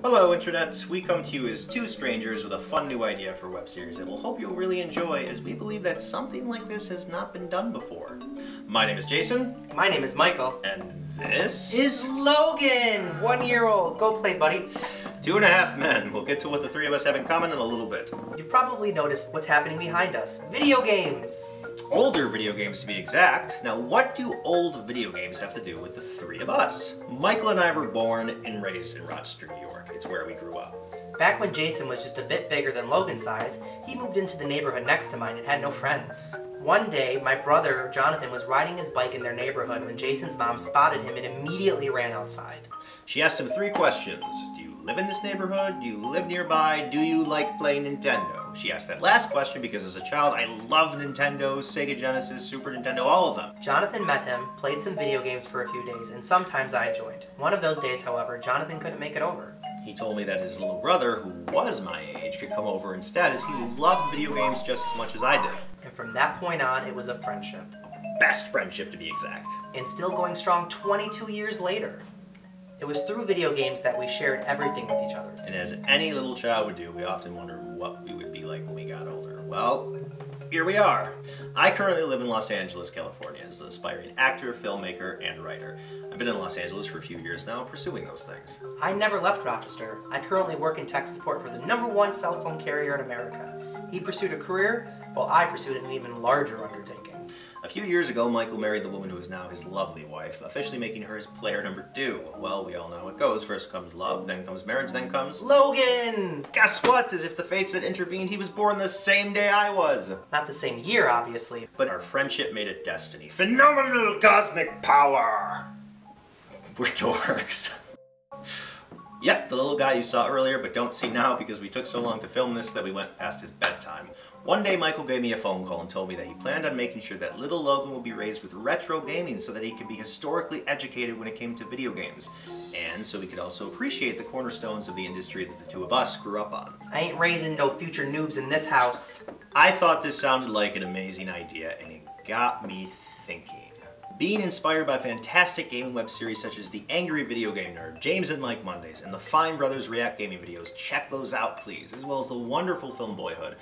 Hello Internet, we come to you as two strangers with a fun new idea for a web series that we'll hope you'll really enjoy, as we believe that something like this has not been done before. My name is Jason. My name is Michael. And this is Logan! 1 year old. Go play, buddy. 2.5 men. We'll get to what the three of us have in common in a little bit. You've probably noticed what's happening behind us. Video games! Older video games to be exact. Now what do old video games have to do with the three of us? Michael and I were born and raised in Rochester, New York. It's where we grew up. Back when Jason was just a bit bigger than Logan's size, he moved into the neighborhood next to mine and had no friends. One day, my brother, Jonathan, was riding his bike in their neighborhood when Jason's mom spotted him and immediately ran outside. She asked him 3 questions. Do you live in this neighborhood? Do you live nearby? Do you like playing Nintendo? She asked that last question because as a child, I loved Nintendo, Sega Genesis, Super Nintendo, all of them. Jonathan met him, played some video games for a few days, and sometimes I joined. One of those days, however, Jonathan couldn't make it over. He told me that his little brother, who was my age, could come over instead, as he loved video games just as much as I did. And from that point on, it was a friendship. Best friendship, to be exact. And still going strong 22 years later. It was through video games that we shared everything with each other. And as any little child would do, we often wondered what we would be like when we got older. Well, here we are. I currently live in Los Angeles, California, as an aspiring actor, filmmaker, and writer. I've been in Los Angeles for a few years now, pursuing those things. I never left Rochester. I currently work in tech support for the #1 cell phone carrier in America. He pursued a career, while I pursued an even larger undertaking. A few years ago, Michael married the woman who is now his lovely wife, officially making her his player #2. Well, we all know how it goes. First comes love, then comes marriage, then comes Logan! Guess what? As if the fates had intervened, he was born the same day I was. Not the same year, obviously. But our friendship made it destiny. Phenomenal cosmic power! We're dorks. Yep, the little guy you saw earlier but don't see now because we took so long to film this that we went past his bedtime. One day Michael gave me a phone call and told me that he planned on making sure that little Logan will be raised with retro gaming so that he could be historically educated when it came to video games. And so we could also appreciate the cornerstones of the industry that the two of us grew up on. I ain't raising no future noobs in this house. I thought this sounded like an amazing idea and it got me thinking. Being inspired by fantastic gaming web series such as The Angry Video Game Nerd, James and Mike Mondays, and the Fine Brothers React Gaming videos, check those out please, as well as the wonderful film Boyhood,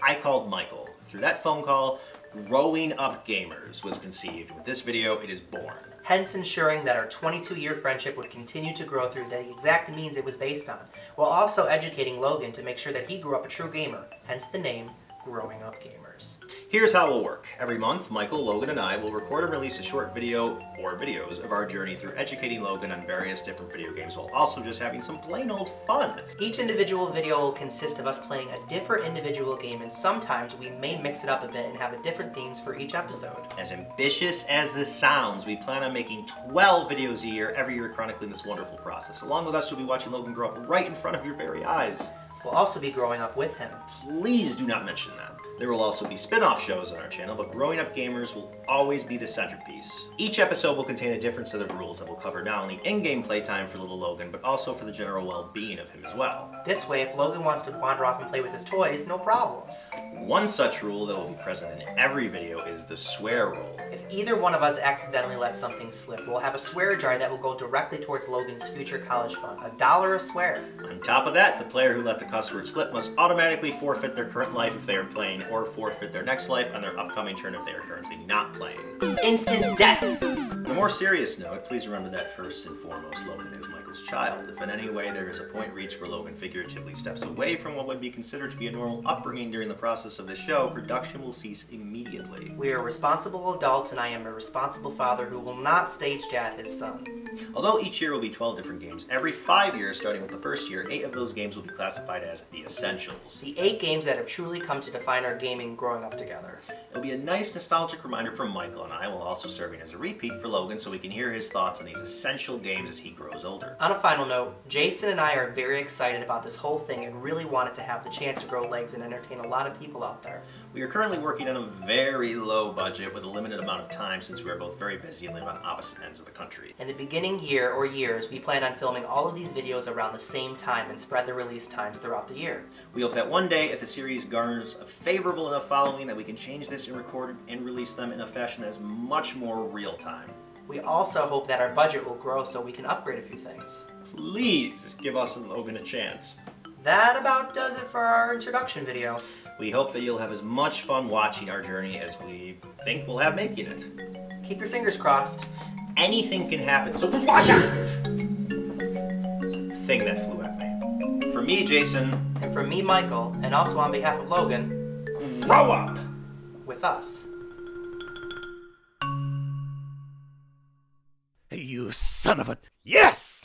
I called Michael. Through that phone call, Growing Up Gamers was conceived. With this video, it is born. Hence ensuring that our 22-year friendship would continue to grow through the exact means it was based on, while also educating Logan to make sure that he grew up a true gamer, hence the name Growing Up Gamers. Here's how it will work. Every month, Michael, Logan, and I will record and release a short video or videos of our journey through educating Logan on various different video games while also just having some plain old fun. Each individual video will consist of us playing a different individual game, and sometimes we may mix it up a bit and have different themes for each episode. As ambitious as this sounds, we plan on making 12 videos a year, every year chronicling this wonderful process. Along with us, you'll be watching Logan grow up right in front of your very eyes. We'll also be growing up with him. Please do not mention that. There will also be spin-off shows on our channel, but Growing Up Gamers will always be the centerpiece. Each episode will contain a different set of rules that will cover not only in-game playtime for little Logan, but also for the general well-being of him as well. This way, if Logan wants to wander off and play with his toys, no problem. One such rule that will be present in every video is the swear rule. If either one of us accidentally lets something slip, we'll have a swear jar that will go directly towards Logan's future college fund. $1 a swear. On top of that, the player who let the cuss word slip must automatically forfeit their current life if they are playing, or forfeit their next life on their upcoming turn if they are currently not playing. Instant death! On a more serious note, please remember that first and foremost, Logan is Michael's child. If in any way there is a point reached where Logan figuratively steps away from what would be considered to be a normal upbringing during the process of the show, production will cease immediately. We are responsible adults, and I am a responsible father who will not stage dad his son. Although each year will be 12 different games, every 5 years, starting with the first year, 8 of those games will be classified as the essentials. The 8 games that have truly come to define our gaming growing up together. It'll be a nice nostalgic reminder from Michael and I, while also serving as a repeat for Logan so we can hear his thoughts on these essential games as he grows older. On a final note, Jason and I are very excited about this whole thing and really wanted to have the chance to grow legs and entertain a lot of people out there. We are currently working on a very low budget with a limited amount of time since we are both very busy and live on opposite ends of the country. In the beginning year or years, we plan on filming all of these videos around the same time and spread the release times throughout the year. We hope that one day, if the series garners a favorable enough following, that we can change this and record and release them in a fashion that is much more real time. We also hope that our budget will grow so we can upgrade a few things. Please give us and Logan a chance. That about does it for our introduction video. We hope that you'll have as much fun watching our journey as we think we'll have making it. Keep your fingers crossed. Anything can happen, so watch out! There's a thing that flew at me. For me, Jason. And for me, Michael, and also on behalf of Logan, Grow up! with us. You son of a... Yes!